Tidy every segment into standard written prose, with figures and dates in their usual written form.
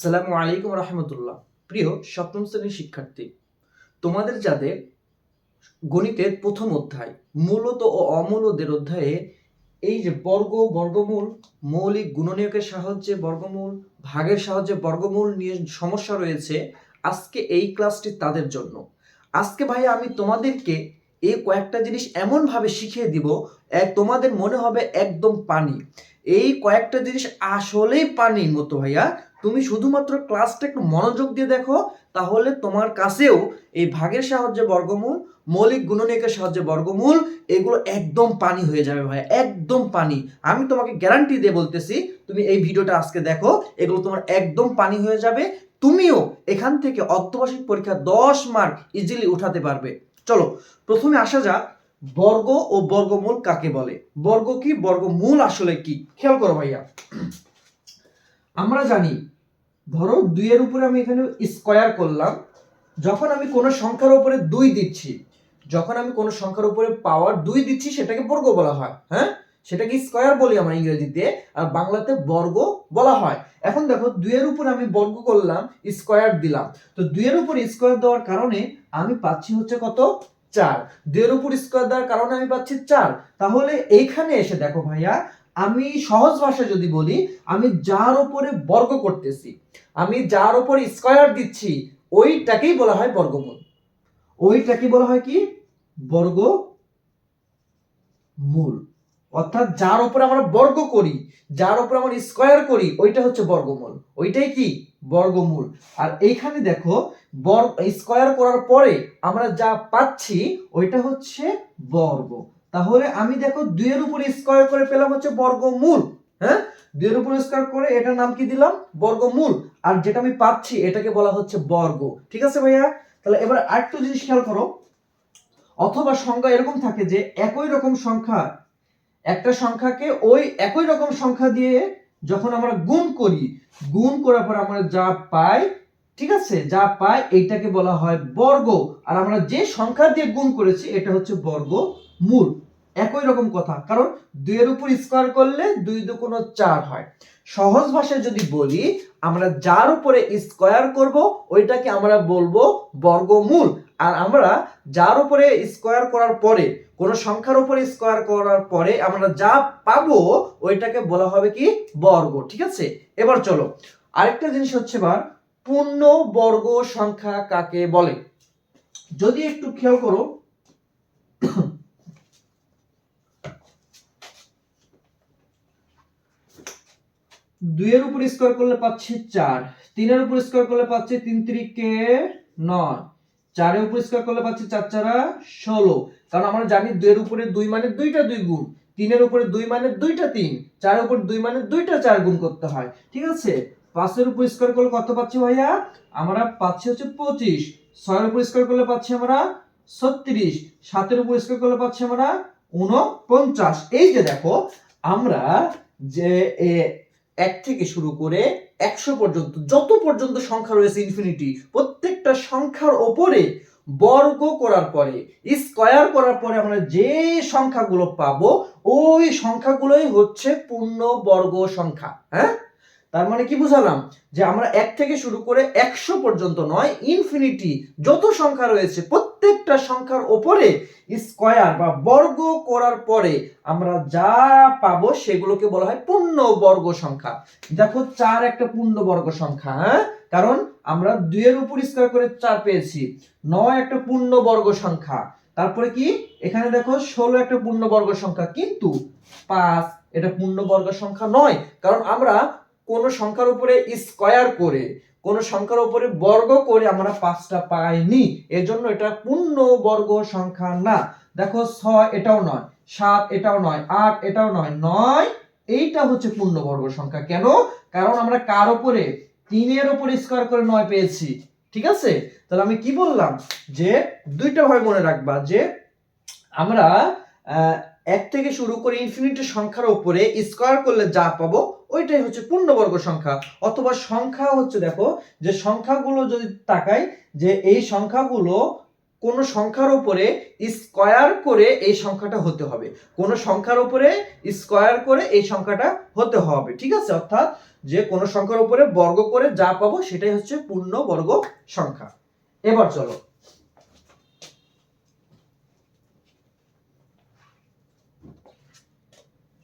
আসসালামু আলাইকুম রহমতুল্লাহ। প্রিয় সপ্তম শ্রেণীর শিক্ষার্থী, তোমাদের যাদের গণিতের প্রথম অধ্যায় মূলত ও অমূলদের অধ্যায়ে এই যে বর্গমূল, মৌলিক গুণনীয়কের সাহায্যে বর্গমূল, ভাগের সাহায্যে বর্গমূল নিয়ে সমস্যা রয়েছে, আজকে এই ক্লাসটি তাদের জন্য। আজকে ভাই আমি তোমাদেরকে এই কয়েকটা জিনিস এমন ভাবে শিখিয়ে দিব তোমাদের মনে হবে একদম পানি। এই কয়েকটা জিনিস আসলেই পানির মতো ভাইয়া। তুমি শুধুমাত্র ক্লাসটা একটু মনোযোগ দিয়ে দেখো, তাহলে তোমার কাছেও এই ভাগের সাহায্যে বর্গমূল, মৌলিক গুণনীয়কের সাহায্যে বর্গমূল, এগুলো একদম পানি হয়ে যাবে ভাই, একদম পানি। আমি তোমাকে গ্যারান্টি দিয়ে বলতেছি, তুমি এই ভিডিওটা আজকে দেখো, এগুলো তোমার একদম পানি হয়ে যাবে। তুমিও এখান থেকে অর্ধবার্ষিক পরীক্ষা 10 মার্ক ইজিলি উঠাতে পারবে। চলো প্রথমে আসা যাক, বর্গ ও বর্গমূল কাকে বলে। বর্গ কি, বর্গমূল আসলে কি, খেয়াল করো ভাইয়া। আমরা জানি, ধরো 2 এর উপরে আমি এখানে স্কয়ার করলাম। যখন আমি কোনো সংখ্যার উপরে 2 দিচ্ছি, যখন আমি কোনো সংখ্যার উপরে পাওয়ার 2 দিচ্ছি, সেটাকে বর্গ বলা হয়। হ্যাঁ, সেটাকে স্কয়ার বলি আমরা ইংরেজিতে, আর বাংলাতে বর্গ বলা হয়। এখন দেখো 2 এর উপরে আমি বর্গ করলাম, স্কয়ার দিলাম। তো 2 এর উপর স্কয়ার দেওয়ার কারণে আমি পাচ্ছি হচ্ছে কত, 4। 2 এর উপর স্কয়ার দেওয়ার কারণে আমি পাচ্ছি 4। তাহলে এইখানে এসে দেখো ভাইয়া, আমি সহজ ভাষায় যদি বলি, আমি যার উপরে বর্গ করতেছি, আমি যার উপর স্কয়ার দিচ্ছি, ওইটাকেই বলা হয় বর্গমূল। ওইটাকে বলা হয় কি, বর্গমূল। অর্থাৎ যার উপরে আমরা বর্গ করি, যার উপরে আমরা স্কয়ার করি, ওইটা হচ্ছে বর্গমূল। ওইটাই কি, বর্গমূল। আর এইখানে দেখো, স্কয়ার করার পরে আমরা যা পাচ্ছি ওইটা হচ্ছে বর্গ। তাহলে আমি দেখো 2 এর উপরে স্কয়ার করে পেলাম হচ্ছে বর্গমূল। হ্যাঁ, 2 এর উপরে স্কয়ার করে এটার নাম কি দিলাম, বর্গমূল। আর যেটা আমি পাচ্ছি এটাকে বলা হচ্ছে বর্গ। ঠিক আছে ভাইয়া? তাহলে এবার আরেকটা জিনিস খেয়াল করো। অথবা সংখ্যা এরকম থাকে যে একই রকম সংখ্যা, একটা সংখ্যাকে ওই একই রকম সংখ্যা দিয়ে যখন আমরা গুণ করি, গুণ করার পর আমরা যা পাই, ঠিক আছে, যা পাই এইটাকে বলা হয় বর্গ। আর আমরা যে সংখ্যা দিয়ে গুণ করেছি এটা হচ্ছে বর্গমূল। একই রকম কথা, কারণ 2 এর উপর স্কয়ার করলে 2 দুগুণ 4 হয়। সহজ ভাষায় যদি বলি, আমরা যার উপরে স্কয়ার করব ওইটাকে আমরা বলবো বর্গমূল। আর আমরা যার উপরে স্কয়ার করার পরে, কোন সংখ্যার উপরে স্কয়ার করার পরে আমরা যা পাবো ওইটাকে বলা হবে কি, বর্গ। ঠিক আছে? এবার চলো আরেকটা জিনিস হচ্ছে, পূর্ণ বর্গ সংখ্যা কাকে বলে। যদি একটু খেয়াল করো, 2 এর উপর স্কয়ার করলে পাচ্ছি 4, 3 এর উপর স্কয়ার করলে পাচ্ছি 3 3 9, 4 এর উপর স্কয়ার করলে পাচ্ছি 4 4 16। কারণ আমরা জানি 2 এর উপরে 2 মানে 2টা 2 গুণ, 3 এর উপরে 2 মানে 2টা 3, 4 এর উপর 2 মানে 2টা 4 গুণ করতে হয়। ঠিক আছে? 5 এর উপর স্কয়ার করলে কত পাচ্ছি ভাইয়া, আমরা পাচ্ছি হচ্ছে 25। 6 এর উপর স্কয়ার করলে পাচ্ছি আমরা 36। 7 এর উপর স্কয়ার করলে পাচ্ছি আমরা 49। এই যে দেখো, আমরা যে 1 থেকে শুরু করে 100 পর্যন্ত যত পর্যন্ত সংখ্যা রয়েছে ইনফিনিটি, প্রত্যেকটা সংখ্যার উপরে বর্গ করার পরে, স্কয়ার করার পরে আমরা যে সংখ্যাগুলো পাবো ওই সংখ্যাগুলোই হচ্ছে পূর্ণ বর্গ সংখ্যা। হ্যাঁ, তার মানে কি বুঝালাম, যে আমরা 1 থেকে শুরু করে 100 পর্যন্ত নয়, ইনফিনিটি যত সংখ্যা রয়েছে প্রত্যেকটা সংখ্যার উপরে স্কয়ার বা বর্গ করার পরে আমরা যা পাবো সেগুলোকে বলা হয় পূর্ণ বর্গ সংখ্যা। দেখো 4 একটা পূর্ণ বর্গ সংখ্যা। হ্যাঁ, কারণ আমরা 2 এর উপর স্কয়ার করে 4 পেয়েছি। 9 একটা পূর্ণ বর্গ সংখ্যা। তারপরে কি, এখানে দেখো 16 একটা পূর্ণ বর্গ সংখ্যা, কিন্তু 5 এটা পূর্ণ বর্গ সংখ্যা নয়। কারণ আমরা কোন সংখ্যার উপরে স্কয়ার করে, কোন সংখ্যার উপরে বর্গ করে আমরা 5টা পাইনি, এজন্য এটা পূর্ণ বর্গ সংখ্যা না। দেখো 6 এটাও নয়, 7 এটাও নয়, 8 এটাও নয়, 9 এইটা হচ্ছে পূর্ণ বর্গ সংখ্যা। কেন? কারণ আমরা কার উপরে, 3 এর উপর স্কয়ার করে 9 পেয়েছি। ঠিক আছে? তাহলে আমি কি বললাম, যে দুইটা ভাবে মনে রাখবা, যে আমরা 1 থেকে শুরু করে ইনফিনিটি সংখ্যার উপরে স্কয়ার করলে যা পাবো ওইটাই হচ্ছে পূর্ণবর্গ সংখ্যা। অথবা সংখ্যা হচ্ছে, দেখো যে সংখ্যাগুলো যদি তাকাই, যে এই সংখ্যাগুলো কোন সংখ্যার উপরে স্কয়ার করে এই সংখ্যাটা হতে হবে, কোন সংখ্যার উপরে স্কয়ার করে এই সংখ্যাটা হতে হবে, ঠিক আছে? অর্থাৎ যে কোন সংখ্যার উপরে বর্গ করে যা পাবো সেটাই হচ্ছে পূর্ণবর্গ সংখ্যা। এবার চলো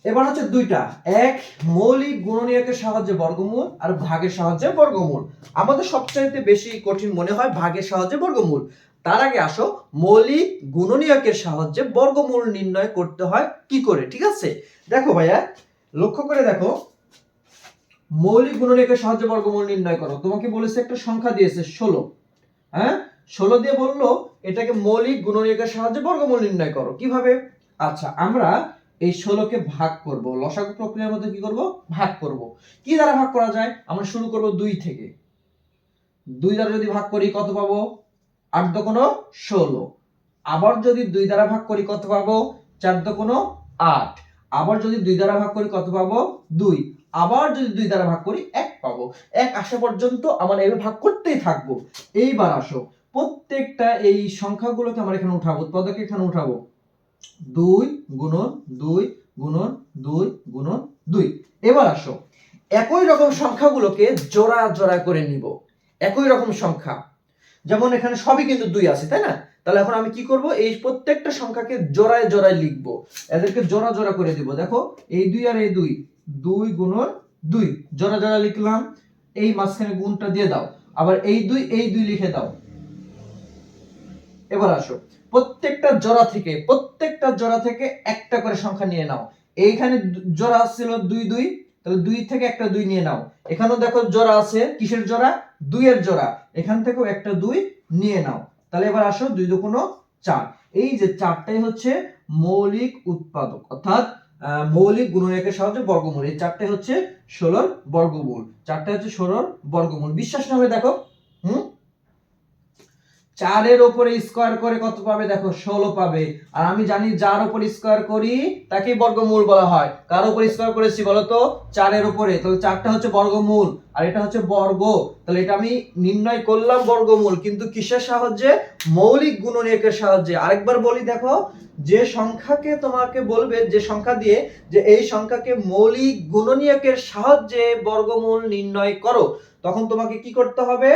এবার হচ্ছে দুইটা, এক মৌলিক গুণনীয়কের সাহায্যে বর্গমূল আর ভাগের সাহায্যে বর্গমূল। আমাদের সবচাইতে বেশি কঠিন মনে হয় ভাগের সাহায্যে বর্গমূল। তার আগে আসো মৌলিক গুণনীয়কের সাহায্যে বর্গমূল নির্ণয় করতে হয় কি করে, ঠিক আছে? দেখো ভাইয়া, লক্ষ্য করে দেখো, মৌলিক গুণনীয়কের সাহায্যে বর্গমূল নির্ণয় করো। তোমাকে বলেছে একটা সংখ্যা দিয়েছে 16, হ্যাঁ 16 দিয়ে বললো এটাকে মৌলিক গুণনীয়কের সাহায্যে বর্গমূল নির্ণয় করো। কিভাবে? আচ্ছা, আমরা এই 16কে ভাগ করব, লসাগু প্রক্রিয়ার মধ্যে কি করব, ভাগ করব। কি দ্বারা ভাগ করা যায়? আমরা শুরু করব 2 থেকে। 2 দ্বারা যদি ভাগ করি কত পাবো? 8 দুগুণ 16। আবার যদি 2 দ্বারা ভাগ করি কত পাবো? 4 দুগুণ 8। আবার যদি 2 দ্বারা ভাগ করি কত পাবো? 2। আবার যদি 2 দ্বারা ভাগ করি 1 পাবো। 1 আসা পর্যন্ত আমরা এভাবে ভাগ করতেই থাকবো। এইবার আসো, প্রত্যেকটা এই সংখ্যাগুলোকে আমরা এখানে উঠাবো, উৎপাদকে এখানে উঠাবো। 2 গুণন 2 গুণন 2 গুণন 2। এবার আসো, একই রকম সংখ্যাগুলোকে জোড়া জোড়া করে নিব। একই রকম সংখ্যা, যেমন এখানে সবই কিন্তু 2 আছে, তাই না? তাহলে এখন আমি কি করব, এই প্রত্যেকটা সংখ্যাকে জোড়ায় জোড়ায় লিখব, এদেরকে জোড়া জোড়া করে দিব। দেখো এই 2 আর এই 2, 2 গুণন 2 জোড়া জোড়া লিখলাম। এই মাঝখানে গুণটা দিয়ে দাও, আবার এই 2 লিখে দাও। এবার আসো, প্রত্যেকটা জোড়া থেকে একটা করে সংখ্যা নিয়ে নাও। এইখানে জোড়া ছিল 2 2, তাহলে 2 থেকে একটা 2 নিয়ে নাও। এখানেও দেখো জোড়া আছে, কিসের জোড়া? 2 এর জোড়া। এখান থেকেও একটা 2 নিয়ে নাও। তাহলে এবার আসো 2 দুগুণ 4। এই যে 4টাই হচ্ছে মৌলিক উৎপাদক, অর্থাৎ মৌলিক গুণনীয়কের সাহায্যে বর্গমূল। এই 4টাই হচ্ছে 16 এর বর্গমূল। 4টা হচ্ছে 16 এর বর্গমূল। বিশ্বাস না হবে দেখো, 4 এর উপরে স্কয়ার করে কত পাবে? দেখো 16 পাবে। আর আমি জানি যার উপর স্কয়ার করি তাকেই বর্গমূল বলা হয়। কার উপর স্কয়ার করেছি বলো তো? 4 এর উপরে। তাহলে 4টা হচ্ছে বর্গমূল আর এটা হচ্ছে বর্গ। তাহলে এটা আমি নির্ণয় করলাম বর্গমূল, কিন্তু কিসের সাহায্যে? মৌলিক গুণনীয়কের সাহায্যে। আরেকবার বলি, দেখো যে সংখ্যাকে তোমাকে বলবে, যে সংখ্যা দিয়ে যে এই সংখ্যাকে মৌলিক গুণনীয়কের সাহায্যে বর্গমূল নির্ণয় করো, তখন তোমাকে কি করতে হবে?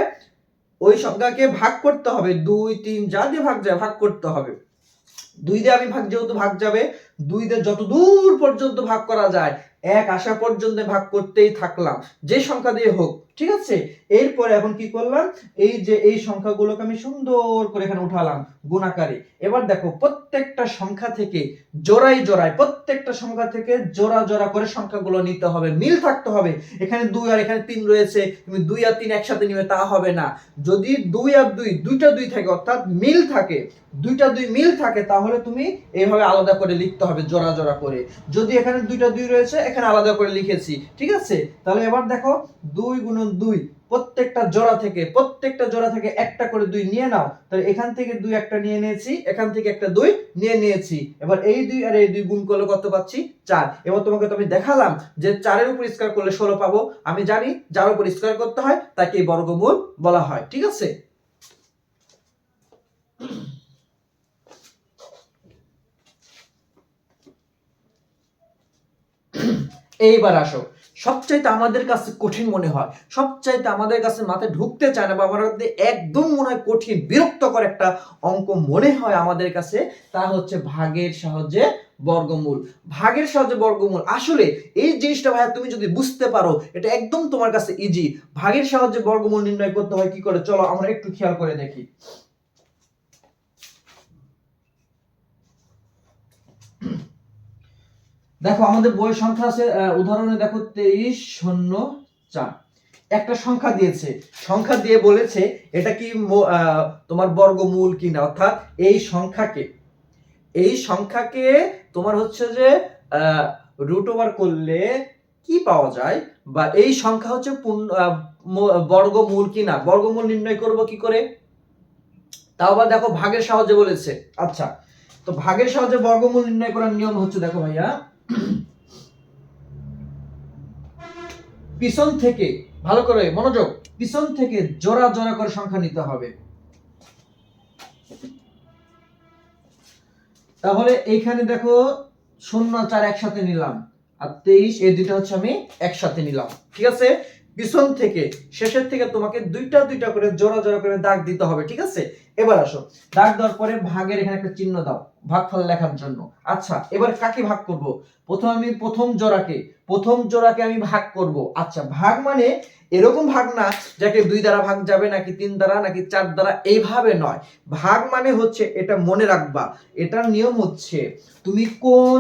ওই সংখ্যাকে ভাগ করতে হবে। 2 3 যা দিয়ে ভাগ যায় ভাগ করতে হবে। 2 দিয়ে আমি ভাগ, যেহেতু ভাগ যাবে, 2 দিয়ে যত দূর পর্যন্ত ভাগ করা যায় 1 আসা পর্যন্ত ভাগ করতেই থাকলাম, যে সংখ্যা দিয়ে হোক, ঠিক আছে? এরপরে এখন কি করলাম, এই যে এই সংখ্যাগুলোকে আমি সুন্দর করে এখানে উঠালাম গুণাকারে। এবার দেখো প্রত্যেকটা সংখ্যা থেকে জোড়ায় জোড়ায়, প্রত্যেকটা সংখ্যা থেকে জোড়া জোড়া করে সংখ্যাগুলো নিতে হবে, মিল থাকতে হবে। এখানে 2 আর এখানে 3 রয়েছে, তুমি 2 আর 3 একসাথে নিবে তা হবে না। যদি 2 আর 2 দুইটা 2 থাকে, অর্থাৎ মিল থাকে, দুইটা 2 মিল থাকে, তাহলে তুমি এইভাবে আলাদা করে লিখতে হবে জোড়া জোড়া করে। যদি এখানে দুইটা 2 রয়েছে, এখানে আলাদা করে লিখেছি, ঠিক আছে? তাহলে এবার দেখো 2 গুণন 2, প্রত্যেকটা জোড়া থেকে একটা করে 2 নিয়ে নাও। তাহলে এখান থেকে 2 একটা নিয়ে নিয়েছি, এখান থেকে একটা 2 নিয়ে নিয়েছি। এবার এই 2 আর এই 2 গুণ করলে কত পাচ্ছি? 4। এবার তোমাকে তো আমি দেখালাম যে 4 এর উপর স্কয়ার করলে 16 পাবো। আমি জানি যার উপর স্কয়ার করতে হয় তাকে বর্গমূল বলা হয়, ঠিক আছে? এইবার আসো, সবচাইতে আমাদের কাছে কঠিন মনে হয়, সবচাইতে আমাদের কাছে মাথায় ঢুকতে চায় না, বা আমার মধ্যে একদম মনে হয় কঠিন বিরক্তকর একটা অঙ্ক মনে হয় আমাদের কাছে, তা হচ্ছে ভাগের সাহায্যে বর্গমূল। ভাগের সাহায্যে বর্গমূল, আসলে এই জিনিসটা ভাইয়া তুমি যদি বুঝতে পারো, এটা একদম তোমার কাছে ইজি। ভাগের সাহায্যে বর্গমূল নির্ণয় করতে হয় কি করে, চলো আমরা একটু খেয়াল করে দেখি। দেখো আমাদের বইয়ের সংখ্যা আছে, উদাহরণে দেখো 2304। একটা সংখ্যা দিয়েছে, সংখ্যা দিয়ে বলেছে এটা কি তোমার বর্গমূল কিনা, অর্থাৎ এই সংখ্যাকে তোমার হচ্ছে যে রুট ওভার করলে কি পাওয়া যায়, বা এই সংখ্যা হচ্ছে বর্গমূল কিনা, বর্গমূল নির্ণয় করব কি করে? তাও আবার দেখো ভাগের সাহায্যে বলেছে। আচ্ছা, তো ভাগের সাহায্যে বর্গমূল নির্ণয় করার নিয়ম হচ্ছে, দেখো ভাইয়া, পিছন থেকে, ভালো করে মনোযোগ, পিছন থেকে জোড়া জোড়া করে সংখ্যা নিতে হবে। তাহলে এইখানে দেখো 0 4 একসাথে নিলাম, আর 23 এই দুইটা হচ্ছে আমি একসাথে নিলাম। ঠিক আছে, পিছন থেকে শেষের থেকে তোমাকে দুইটা দুইটা করে জোড়া জোড়া করে দাগ দিতে হবে। ঠিক আছে, এবার আসো, দাগ দেওয়ার পরে ভাগের এখানে একটা চিহ্ন দাও ভাগফল লেখার জন্য। আচ্ছা, এবার কাকে ভাগ করব? আমি প্রথম জোড়াকে আমি ভাগ করব। আচ্ছা, ভাগ মানে এরকম ভাগ না যাকে 2 দ্বারা ভাগ যাবে নাকি 3 দ্বারা নাকি 4 দ্বারা, এইভাবে নয়। ভাগ মানে হচ্ছে, এটা মনে রাখবা, এটার নিয়ম হচ্ছে তুমি কোন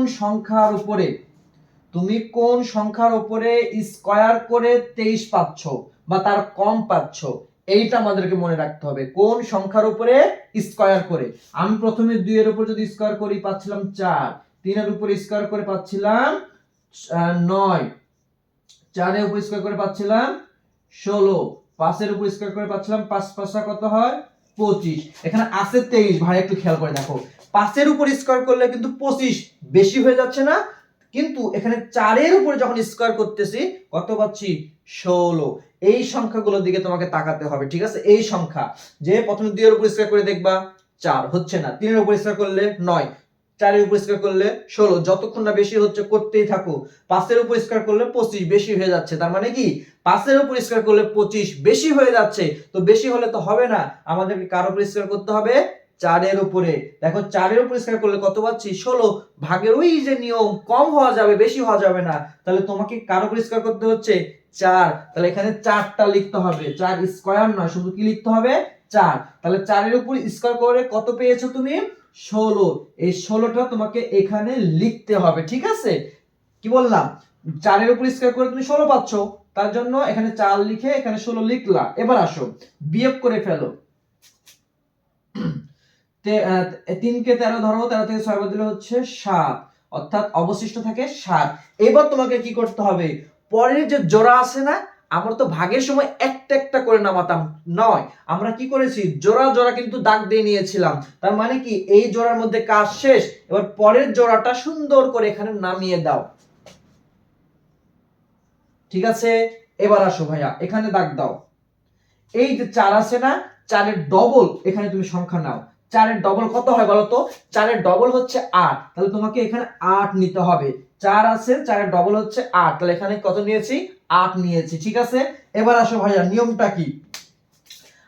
সংখ্যার উপরে স্কয়ার করে 23 পাচ্ছ বা তার কম পাচ্ছ, এইটা আমাদেরকে মনে রাখতে হবে। কোন সংখ্যার উপরে স্কয়ার করে। আমি প্রথমে 2 এর উপর যদি স্কয়ার করি পাচ্ছিলাম 4, 3 এর উপর স্কয়ার করে পাচ্ছিলাম 9, 4 এর উপর স্কয়ার করে পাচ্ছিলাম 16, 5 এর উপর স্কয়ার করে পাচ্ছিলাম 5 5 কত হয় 25, এখানে আছে 23। ভাই একটু খেয়াল করে দেখো, 5 এর উপর স্কয়ার করলে কিন্তু 25 বেশি হয়ে যাচ্ছে না, কিন্তু এখানে 4 এর উপরে যখন স্কয়ার করতেছি কত পাচ্ছি 16। এই সংখ্যাগুলোর দিকে তোমাকে তাকাতে হবে। ঠিক আছে, এই সংখ্যা যে প্রথমে 2 এর উপর স্কয়ার করে দেখবা 4 হচ্ছে না, 3 এর উপর স্কয়ার করলে 9, 4 এর উপর স্কয়ার করলে 16, যতক্ষণ না বেশি হচ্ছে করতেই থাকো। 5 এর উপর স্কয়ার করলে 25 বেশি হয়ে যাচ্ছে, তার মানে কি 5 এর উপর স্কয়ার করলে 25 বেশি হয়ে যাচ্ছে। তো বেশি হলে তো হবে না, আমাদেরকে কার উপর স্কয়ার করতে হবে 4 এর উপরে। দেখো 4 এর উপর স্কয়ার করলে কত পাচ্ছি 16, ভাগের ওই যে নিয়ম, কম হওয়া যাবে বেশি হওয়া যাবে না, তাহলে তোমাকে কার উপর স্কয়ার করতে হচ্ছে 4, তাহলে এখানে 4টা লিখতে হবে, 4 স্কয়ার নয়, শুধু কি লিখতে হবে 4। তাহলে 4 এর উপর স্কয়ার করে কত পেয়েছো তুমি 16, এই 16টা তোমাকে এখানে লিখতে হবে। ঠিক আছে, কি বললাম 4 এর উপর স্কয়ার করে তুমি 16 পাচ্ছ, তার জন্য এখানে 4 লিখে এখানে 16 লিখলা। এবার আসো বিয়োগ করে ফেলো, 3 কে 13 ধরো, 13 থেকে 6 বাদ দিলে হচ্ছে 7, অর্থাৎ অবশিষ্ট থাকে 7। এবার তোমাকে কি করতে হবে, পরের যে জোড়া আছে না, আমরা তো ভাগের সময় একটা একটা করে নামাতাম নয়, আমরা কি করেছি জোড়া জোড়া কিন্তু দাগ দিয়ে নিয়েছিলাম। তার মানে কি এই জোড়ার মধ্যে কাজ শেষ, এবার পরের জোড়াটা সুন্দর করে এখানে নামিয়ে দাও। ঠিক আছে, এবার আসো ভাইয়া এখানে দাগ দাও। এই যে 4 আছে না, 4 এর ডবল এখানে তুমি সংখ্যা নাও। 4 এর ডবল কত হয় বলো তো? 4 এর ডবল হচ্ছে 8, তাহলে তোমাকে এখানে 8 নিতে হবে। 4 আছে, 4 এর ডবল হচ্ছে 8, তাহলে এখানে কত নিয়েছি 8 নিয়েছি। ঠিক আছে, এবার আসো ভাইয়া নিয়মটা কি,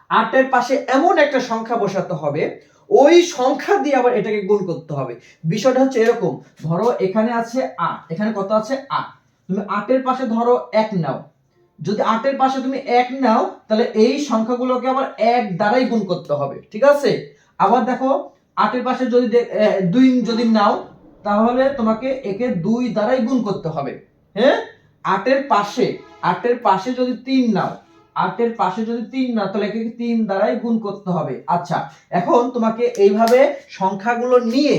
8 এর পাশে এমন একটা সংখ্যা বসাতে হবে, ওই সংখ্যা দিয়ে আবার এটাকে গুণ করতে হবে। বিষয়টা হচ্ছে এরকম, ধরো এখানে আছে 8, এখানে কত আছে 8, তুমি 8 এর পাশে ধরো 1 নাও। যদি 8 এর পাশে তুমি 1 নাও, তাহলে এই সংখ্যাগুলোকে আবার 1 দ্বারাই গুণ করতে হবে। ঠিক আছে, আবার দেখো 8 এর পাশে যদি 2 যদি নাও, তাহলে তোমাকে একে 2 দ্বারাই গুণ করতে হবে। হ্যাঁ, 8 এর পাশে যদি 3 নাও, 8 এর পাশে যদি 3 নাও, তাহলে একে 3 দ্বারাই গুণ করতে হবে। আচ্ছা, এখন তোমাকে এইভাবে সংখ্যাগুলো নিয়ে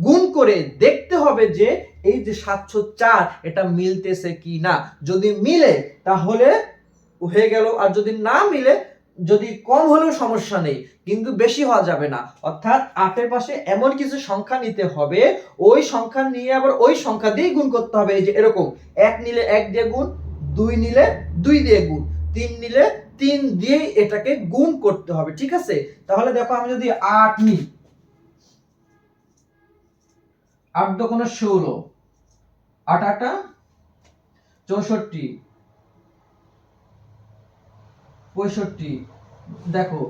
গুণ করে দেখতে হবে যে এই যে 704 এটা মিলতেছে কি না। যদি মিলে তাহলে হয়ে গেল, আর যদি না মিলে, যদি কম হলেও সমস্যা নেই, কিন্তু বেশি হওয়া যাবে না। অর্থাৎ 8 এর পাশে এমন কিছু সংখ্যা নিতে হবে, ওই সংখ্যা নিয়ে আবার ওই সংখ্যা দিয়ে গুণ করতে হবে। এই যে এরকম 1 নিলে 1 দিয়ে গুণ, 2 নিলে 2 দিয়ে গুণ, 3 নিলে 3 দিয়ে এটাকে গুণ করতে হবে। ঠিক আছে, তাহলে দেখো আমি যদি 8 নিই, 8 দোকানে 16, 8 8 64, 65, দেখো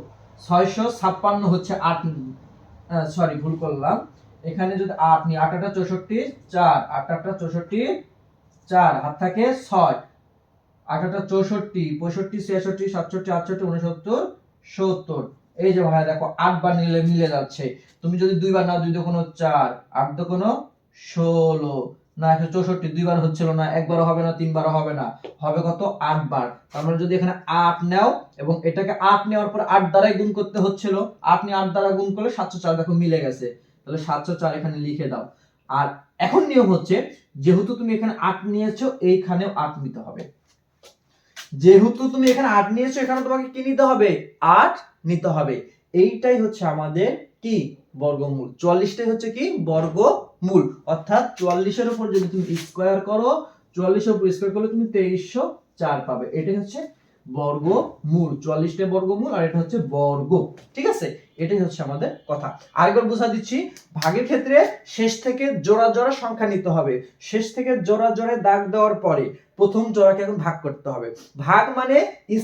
656 হচ্ছে 8, সরি ভুল করলাম, এখানে যদি 8 নি, 8 8 64, 4, 8 8 64, 4 হাত থাকে 6, 8 8 64, 65 66 67 68 69 70। এই যে ভাই দেখো 8 বার নিলে মিলে যাচ্ছে। তুমি যদি 2 বার নাও, 2 দোকানো 4, 8 দোকানো 16, না 164 2 বার হচ্ছিল না, একবারও হবে না, 3 বারও হবে না, হবে কত 8 বার। তার মানে যদি এখানে 8 নাও এবং এটাকে 8 নেওয়ার পর 8 দ্বারাই গুণ করতে হচ্ছিল, 8 নিয়ে 8 দ্বারা গুণ করলে 704, দেখো মিলে গেছে, তাহলে 704 এখানে লিখে দাও। আর এখন নিয়ম হচ্ছে, যেহেতু তুমি এখানে 8 নিয়েছো, এইখানেও 8 নিতে হবে। যেহেতু তুমি এখানে 8 নিয়েছো, এখানে তোমাকে কি নিতে হবে 8 নিতে হবে। এইটাই হচ্ছে আমাদের কি বর্গমূল, 44টাই হচ্ছে কি বর্গমূল। অর্থাৎ 44 এর উপর যদি তুমি স্কয়ার করো, 44 এর উপর স্কয়ার করলে তুমি 2304 পাবে। এটাই হচ্ছে বর্গমূল, 44টা বর্গমূল আর এটা হচ্ছে বর্গ। ঠিক আছে, এটাই হচ্ছে আমাদের কথা। আরেকবার বুঝা দিচ্ছি, ভাগের ক্ষেত্রে শেষ থেকে জোড়া জোড়া সংখ্যা নিতে হবে। শেষ থেকে জোড়া জোড়ে দাগ দেওয়ার পরে প্রথম জোড়াকে এখন ভাগ করতে হবে। ভাগ মানে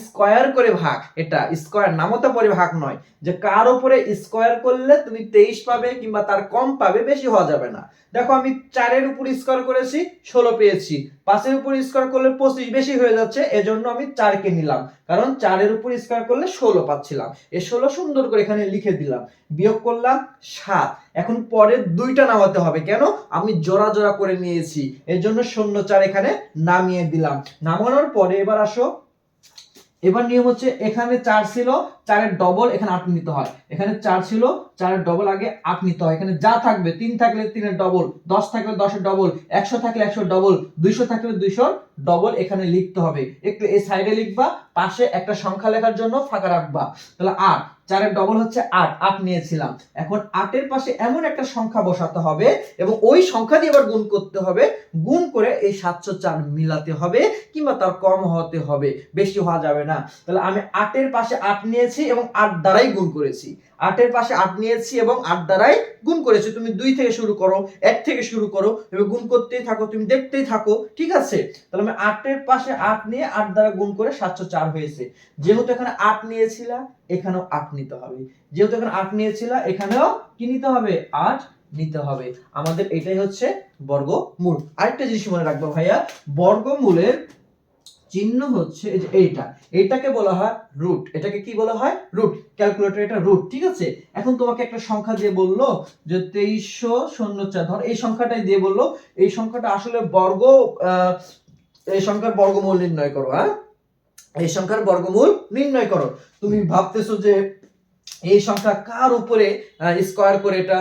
স্কয়ার করে ভাগ, এটা স্কয়ার নামতা পরে ভাগ নয়, যে কার উপরে স্কয়ার করলে তুমি 23 পাবে কিংবা তার কম পাবে, বেশি হওয়া যাবে না। দেখো আমি 4 এর উপর স্কয়ার করেছি 16 পেয়েছি, 5 এর উপর স্কয়ার করলে 25 বেশি হয়ে যাচ্ছে, এজন্য আমি 4 কে নিলাম, কারণ 4 এর উপর স্কয়ার করলে 16 পাচ্ছিলাম। এই 16 সুন্দর করে এখানে লিখে দিলাম, বিয়োগ করলাম 7। এখন পরের দুইটা নামাতে হবে, কেন? আমি জোড়া জোড়া করে নিয়েছি, এজন্য 0 4 এখানে নামিয়ে দিলাম। নামানোর পরে এবার আসো, এবার নিয়ম হচ্ছে এখানে 4 ছিল, 4 এর ডবল এখানে 8 নিতে হয়। এখানে 4 ছিল, 4 এর ডবল আগে 8 নিতে হয়। এখানে যা থাকবে, 3 থাকলে 3 এর ডবল, 10 থাকলে 10 এর ডবল, 100 থাকলে 100 এর ডবল, 200 থাকলে 200 এর ডবল এখানে লিখতে হবে। একটু এই সাইডে লিখবা, পাশে একটা সংখ্যা লেখার জন্য ফাঁকা রাখবা। তাহলে 8, 4 এর ডবল হচ্ছে 8, 8 নিয়েছিলাম। এখন 8 এর পাশে এমন একটা সংখ্যা বসাতে হবে এবং ওই সংখ্যা দিয়ে আবার গুণ করতে হবে। গুণ করে এই 704 মিলাতে হবে কিংবা তার কম হতে হবে, বেশি হওয়া যাবে না। তাহলে আমি 8 এর পাশে 8 নিয়েছি এবং 8 দ্বারাই গুণ করেছি। 8 এর পাশে 8 নিয়েছি এবং 8 দ্বারাই গুণ করেছি। তুমি 2 থেকে শুরু করো, 1 থেকে শুরু করো, এভাবে গুণ করতেই থাকো, তুমি দেখতেই থাকো, ঠিক আছে? তাহলে আমি 8 এর পাশে 8 নিয়ে 8 দ্বারা গুণ করে 704 হয়েছে। যেহেতু এখানে 8 নিয়েছিলা, এখানেও 8 নিতে হবে। যেহেতু এখানে 8 নিয়েছিলা, এখানেও কি নিতে হবে? 8 নিতে হবে। আমাদের এটাই হচ্ছে বর্গমূল। আরেকটা জিনিস মনে রাখবো ভাইয়া, বর্গমূলের চিহ্ন হচ্ছে এই যে এইটা, এটাকে বলা হয় রুট। এটাকে কি বলা হয়? রুট। ক্যালকুলেটর এটা রুট, ঠিক আছে? এখন তোমাকে একটা সংখ্যা দিয়ে বললো যে 2304, ধর এই সংখ্যাটাই দিয়ে বললো এই সংখ্যাটা আসলে এই সংখ্যার বর্গমূল নির্ণয় করো। হ্যাঁ, এই সংখ্যার বর্গমূল নির্ণয় করো। তুমি ভাবতেছো যে এই সংখ্যা কার উপরে স্কয়ার করে এটা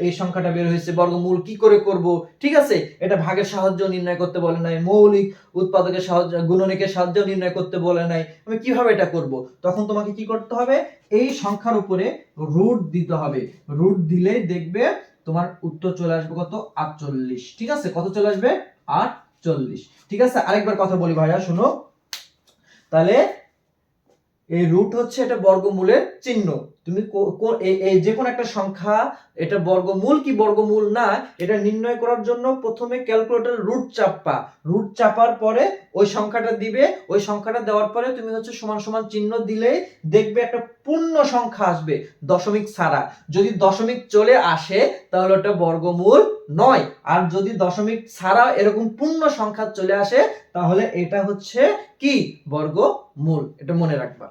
এই সংখ্যাটা বের হয়েছে, বর্গমূল কি করে করব? ঠিক আছে, এটা ভাগের সাহায্য নির্ণয় করতে বলে নাই, মৌলিক উৎপাদকের সাহায্য, গুণনীকের সাহায্য নির্ণয় করতে বলে নাই, আমি কিভাবে এটা করব? তখন তোমাকে কি করতে হবে? এই সংখ্যার উপরে রুট দিতে হবে। রুট দিলে দেখবে তোমার উত্তর চলে আসবে কত? 48। ঠিক আছে, কত চলে আসবে? 48। ঠিক আছে, আরেকবার কথা বলি ভাইয়া, শুনো। তাহলে এই রুট হচ্ছে এটা বর্গমূলের চিহ্ন। তুমি এই যে কোন একটা সংখ্যা এটা বর্গমূল কি বর্গমূল না এটা নির্ণয় করার জন্য প্রথমে ক্যালকুলেটর রুট চাপবা। রুট চাপার পরে ওই সংখ্যাটা দিবে, ওই সংখ্যাটা দেওয়ার পরে তুমি হচ্ছে সমান সমান চিহ্ন দিলে দেখবে একটা পূর্ণ সংখ্যা আসবে, দশমিক ছাড়া। যদি দশমিক চলে আসে তাহলে ওটা বর্গমূল নয়, আর যদি দশমিক ছাড়া এরকম পূর্ণ সংখ্যা চলে আসে তাহলে এটা হচ্ছে কি? বর্গমূল। এটা মনে রাখবা।